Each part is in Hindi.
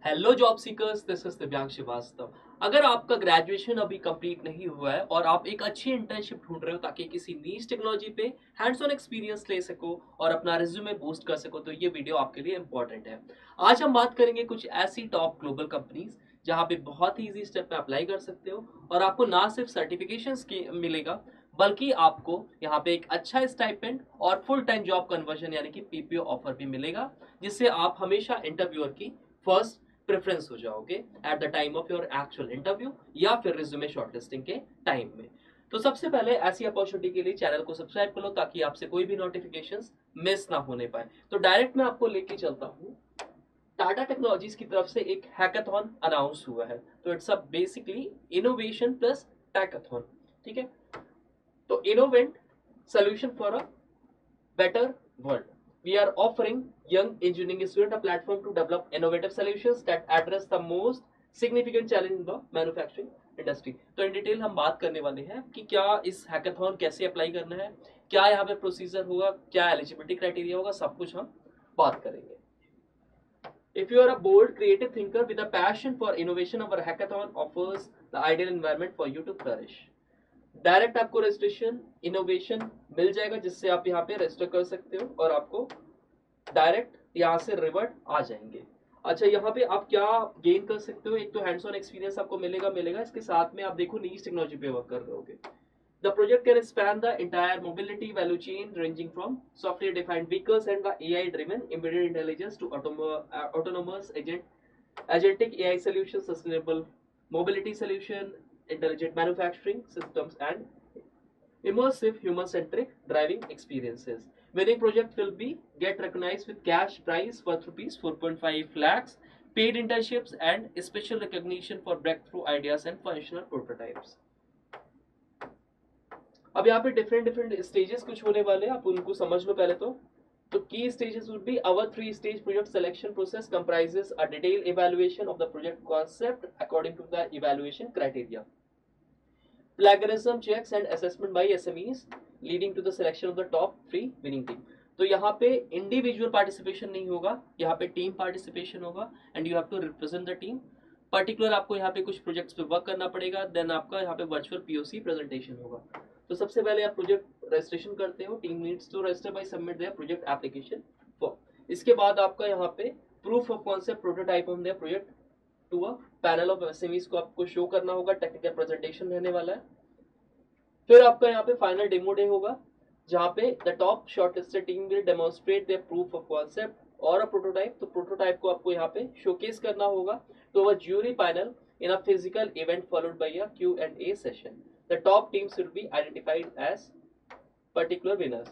Hello job seekers, this is दिव्यांग श्रीवास्तव। अगर आपका ग्रेजुएशन अभी कंप्लीट नहीं हुआ है और आप एक अच्छी इंटर्नशिप ढूंढ रहे हो ताकि किसी नीश टेक्नोलॉजी पे हैंड्स ऑन एक्सपीरियंस ले सको और अपना रिज्यूमे बूस्ट कर सको, तो ये वीडियो आपके लिए इंपॉर्टेंट है। आज हम बात करेंगे कुछ ऐसी टॉप ग्लोबल कंपनीज जहाँ पे बहुत ही इजी स्टेप में अप्लाई कर सकते हो और आपको ना सिर्फ सर्टिफिकेशंस की मिलेगा, बल्कि आपको यहाँ पे एक अच्छा स्टाइपेंड और फुल टाइम जॉब कन्वर्जन यानी कि पीपीओ ऑफर भी मिलेगा, जिससे आप हमेशा इंटरव्यूअर की फर्स्ट प्रेफरेंस हो जाओगे at the time of your actual interview या फिर रिज्यूमे शॉर्टलिस्टिंग के टाइम में। तो सबसे पहले ऐसी अपॉर्चुनिटी के लिए चैनल को सब्सक्राइब कर लो ताकि आपसे कोई भी नोटिफिकेशंस मिस ना होने पाए। तो डायरेक्ट मैं आपको लेके चलता हूँ। टाटा टेक्नोलॉजीज की तरफ से एक हैकाथॉन अनाउंस हुआ है, तो it's a basically innovation plus hackathon. ठीक है, तो innovative solution for a better world. We are offering young engineering students a platform to develop innovative solutions that address the most significant challenge in the manufacturing industry. तो इन डिटेल हम बात करने वाले हैं कि क्या इस हैकाथॉन कैसे अप्लाई करना है, क्या यहाँ पे प्रोसीजर होगा, क्या एलिजिबिलिटी क्राइटेरिया होगा, सब कुछ हम बात करेंगे। If you are a bold, creative thinker with a passion for innovation, our hackathon offers the ideal environment for you to flourish. Direct आपको रजिस्ट्रेशन इनोवेशन मिल जाएगा, जिससे आप यहाँ पे रजिस्टर कर सकते हो और आपको डायरेक्ट यहाँ से रिवर्ट आ जाएंगे। अच्छा, यहाँ पे आप क्या गेन कर सकते हो? एक तो हैंड्स ऑन एक्सपीरियंस आपको मिलेगा, इसके साथ में आप देखो नीश टेक्नोलॉजी पे वर्क कर रहे होगे। The project can span the entire mobility value chain, ranging from software-defined vehicles and the AI-driven embedded intelligence to autonomous agentic AI solutions, sustainable mobility solution, intelligent manufacturing systems, and immersive human-centric driving experiences. Winning project will be get recognized with cash prize worth rupees 4.5 lakhs, paid internships, and special recognition for breakthrough ideas and functional prototypes. अब यहाँ पे डिफरेंट स्टेजेस कुछ होने वाले हैं, आप उनको समझ लो पहले तो key stages would be our 3-stage project selection process comprises a detailed evaluation of the project concept according to the evaluation criteria, plagiarism checks and assessment by SMEs leading to the selection of the top 3 winning team. तो यहाँ पे इंडिविजुअल पार्टिसिपेशन नहीं होगा, यहाँ पे टीम पार्टिसिपेशन होगा and you have to represent the team. Particular आपको यहाँ पे कुछ प्रोजेक्ट्स पे वर्क करना पड़ेगा, देन आपका यहाँ पे वर्चुअल पीओसी प्रेजेंटेशन होगा। तो सबसे पहले आप प्रोजेक्ट रजिस्ट्रेशन करते हो, team needs to register by submit their project application form. इसके बाद आपका यहाँ पे proof of concept prototype of their project to a panel of SMEs को आपको शो करना होगा, टेक्निकल प्रेजेंटेशन रहने वाला है। फिर आपका यहाँ पे फाइनल डेमो डे होगा, जहाँ पे the top shortlisted team will demonstrate their proof of concept और अ प्रोटोटाइप। तो प्रोटोटाइप को आपको यहाँ पे शोकेस करना होगा तो वह jury panel in a physical event followed by a Q&A session. The top teams will be identified as particular winners.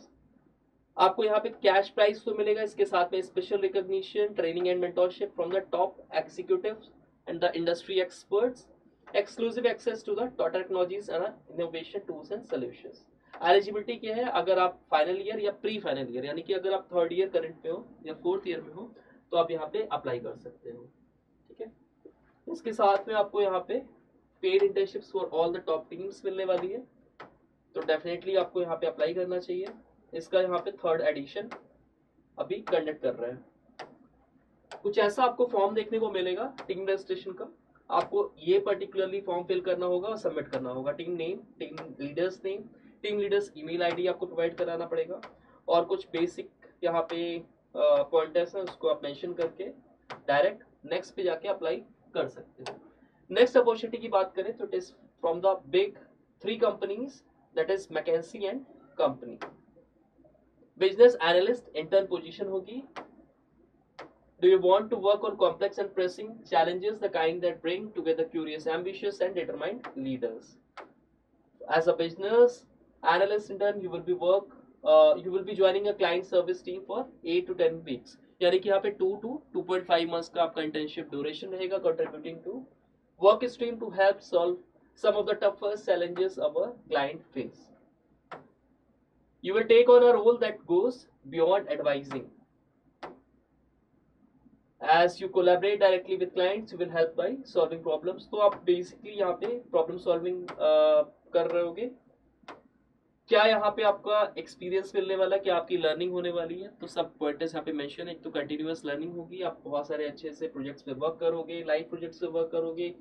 आपको यहाँ पे कैश प्राइज तो मिलेगा, इसके साथ में special recognition, training and mentorship from the top executives and the industry experts, exclusive access to the Tata technologies and innovation tools and solutions. Eligibility क्या है? अगर आप फाइनल ईयर या प्री फाइनल ईयर यानी कि अगर आप थर्ड ईयर करंट में हो या फोर्थ ईयर में हो तो आप यहाँ पे अप्लाई कर सकते हो। ठीक है, इसके साथ में आपको यहाँ पे paid internships for all the top teams मिलने वाली है, तो डेफिनेटली आपको यहाँ पे अप्लाई करना चाहिए। इसका यहाँ पे 3rd एडिशन अभी कंडक्ट कर रहे हैं। कुछ ऐसा आपको फॉर्म देखने को मिलेगा टीम रजिस्ट्रेशन का, आपको ये पर्टिकुलरली फॉर्म फिल करना होगा और सबमिट करना होगा। Team name, team leaders email ID आपको प्रोवाइड कराना पड़ेगा और कुछ बेसिक यहाँ पे पॉइंटर्स हैं, उसको आप मेंशन करके डायरेक्ट नेक्स्ट पे जाके अप्लाई कर सकते हो। नेक्स्ट अपॉर्चुनिटी की बात करें तो it is from the big 3 companies, that is McKinsey and company. Business analyst intern position होगी। Do you want to work on complex and pressing challenges, the kind that bring together curious, ambitious, and determined leaders? As a business analyst intern, you will be joining a client service team for 8 to 10 weeks. यानी कि यहाँ पे 2 to 2.5 months का आपका इंटर्नशिप ड्यूरेशन रहेगा, contributing to work stream to help solve some of the toughest challenges our client face. You will take on a role that goes beyond advising. As you collaborate directly with clients, you will help by solving problems. तो आप बेसिकली यहाँ पे प्रॉब्लम सॉल्विंग कर रहे होगे क्या यहाँ पे आपका एक्सपीरियंस मिलने वाला है, क्या आपकी लर्निंग होने वाली है, तो सब पॉइंट्स यहाँ पे मेंशन है। एक तो कंटिन्यूअस लर्निंग होगी, आप बहुत सारे अच्छे से प्रोजेक्ट्स पे वर्क करोगे, लाइव प्रोजेक्ट्स पे वर्क करोगे,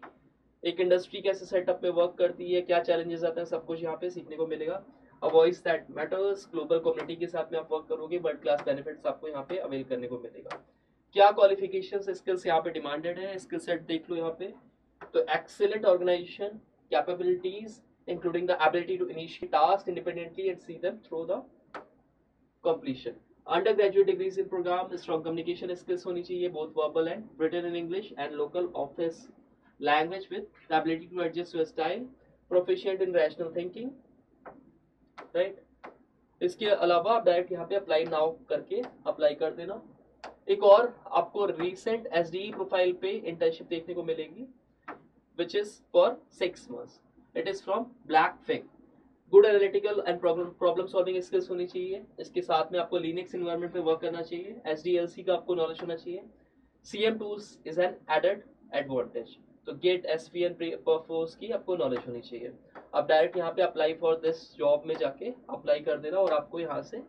एक इंडस्ट्री कैसे सेटअप पे वर्क करती है, क्या चैलेंजेस आते हैं, सब कुछ यहाँ पे सीखने को मिलेगा। A voice that matters, global community के साथ में आप वर्क करोगे, वर्ल्ड क्लास बेनिफिट्स आपको यहाँ पे अवेल करने को मिलेगा। क्या क्वालिफिकेशंस स्किल्स यहाँ पे डिमांडेड है, स्किल सेट देख लो यहाँ पे। तो excellent organisation capabilities including the ability to initiate task independently and see them through the completion. Undergraduate degrees in program, strong communication skills होनी चाहिए, both verbal and written in English, and local office language with the ability to adjust your style, proficient in rational thinking, right? इसके अलावा आप डायरेक्ट यहाँ पे अप्लाई नाउ करके अप्लाई कर देना। एक और आपको रीसेंट एसडीई प्रोफाइल पे इंटर्नशिप देखने को मिलेगी, which is for 6 months. It is from Blackfig. Good analytical and problem solving skills होनी चाहिए। इसके साथ में आपको लिनक्स एनवायरनमेंट पे वर्क करना चाहिए, एसडीएलसी का आपको नॉलेज होना चाहिए, CM tools is an added advantage, तो गेट एसवीएन परफोर्स की आपको नॉलेज होनी चाहिए। अब डायरेक्ट यहाँ पे अप्लाई फॉर दिस जॉब में जाके अप्लाई कर देना और आपको यहाँ से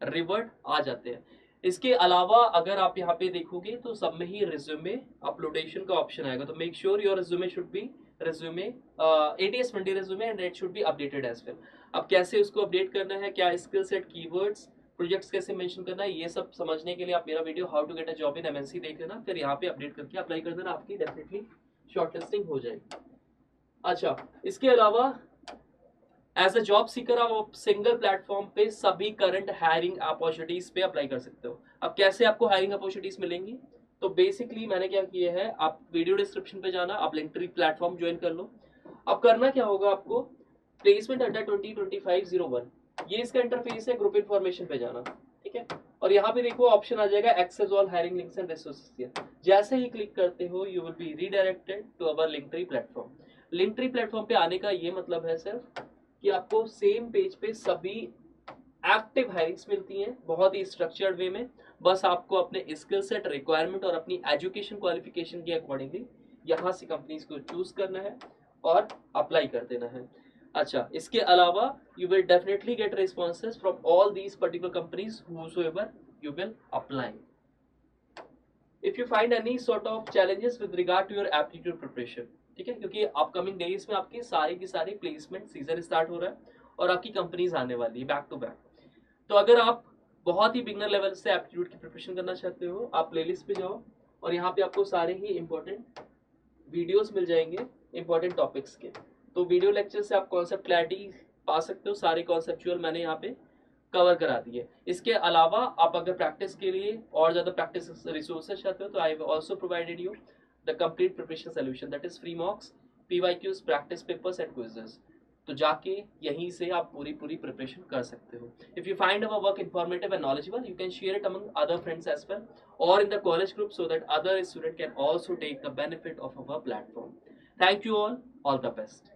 रिवर्ट आ जाते हैं। इसके अलावा अगर आप यहाँ पे देखोगे तो सब में ही रिज्यूमे अपलोडेशन का ऑप्शन आएगा, तो make sure your resume should be resume ATS मंडी resume and it should be updated as well. अब कैसे उसको अपडेट करना है, क्या स्किल सेट, कीवर्ड्स, प्रोजेक्ट्स कैसे मेंशन करना है, ये सब समझने के लिए आप मेरा video how to get a job in MNC देख लेना, फिर यहाँ पे अपडेट करके अप्लाई कर देना, आपकी डेफिनेटली शॉर्टलिस्टिंग हो जाएगी। अच्छा, इसके अलावा एज अ जॉब सीकर आप सिंगल प्लेटफॉर्म पे सभी करंट हायरिंग अपॉर्चुनिटीज पे अप्लाई कर सकते हो। अब कैसे आपको हायरिंग अपॉर्चुनिटीज मिलेंगी, तो बेसिकली मैंने क्या किया है, आप वीडियो डिस्क्रिप्शन पे जाना, आप लिंक्डइन प्लेटफॉर्म ज्वाइन कर लो। अब करना क्या होगा आपको, प्लेसमेंट अड्डा 2025-01 ये इसका इंटरफेस है, ग्रुप इन्फॉर्मेशन पे जाना, ठीक है। और यहाँ पे देखो ऑप्शन आ जाएगा access all hiring links and resources. जैसे ही क्लिक करते हो you will be redirected to our LinkedIn platform. LinkedIn platform पे आने का ये मतलब है सिर्फ कि आपको सेम पेज पे सभी एक्टिव हायरिंग्स मिलती हैं, बहुत ही स्ट्रक्चर्ड वे में। बस आपको अपने स्किल सेट, रिक्वायरमेंट और अपनी एजुकेशन क्वालिफिकेशन के अकॉर्डिंगली यहाँ से कंपनीज को चूज करना है और अप्लाई कर देना है। अच्छा, इसके अलावा you will definitely get responses from all these particular companies whosoever you will apply. If you find any sort of challenges with regard to your aptitude preparation, ठीक है, क्योंकि अपकमिंग डेज में आपके सारे की सारी प्लेसमेंट सीजन स्टार्ट हो रहा है और आपकी कंपनीज आने वाली है बैक टू बैक। तो अगर आप बहुत ही बिगनर लेवल से एप्टीट्यूड की प्रिपरेशन करना चाहते हो, आप प्लेलिस्ट पे जाओ और यहाँ पे आपको सारे ही इंपॉर्टेंट वीडियोस मिल जाएंगे इंपॉर्टेंट टॉपिक्स के। तो वीडियो लेक्चर से आप कॉन्सेप्ट क्लैरिटी पा सकते हो, सारे कॉन्सेप्चुअल मैंने यहाँ पे कवर करा दिए। इसके अलावा आप अगर प्रैक्टिस के लिए और ज़्यादा प्रैक्टिस रिसोर्सेज चाहते हो तो I also provided you the complete preparation solution, that is free मॉक्स, PYQs, practice papers and quizzes. तो जाके यहीं से आप पूरी प्रिपरेशन कर सकते हो। If you find our work informative and knowledgeable, you can share it among other friends as well और in the college group so that other student can also take the benefit of our platform. Thank you all the best.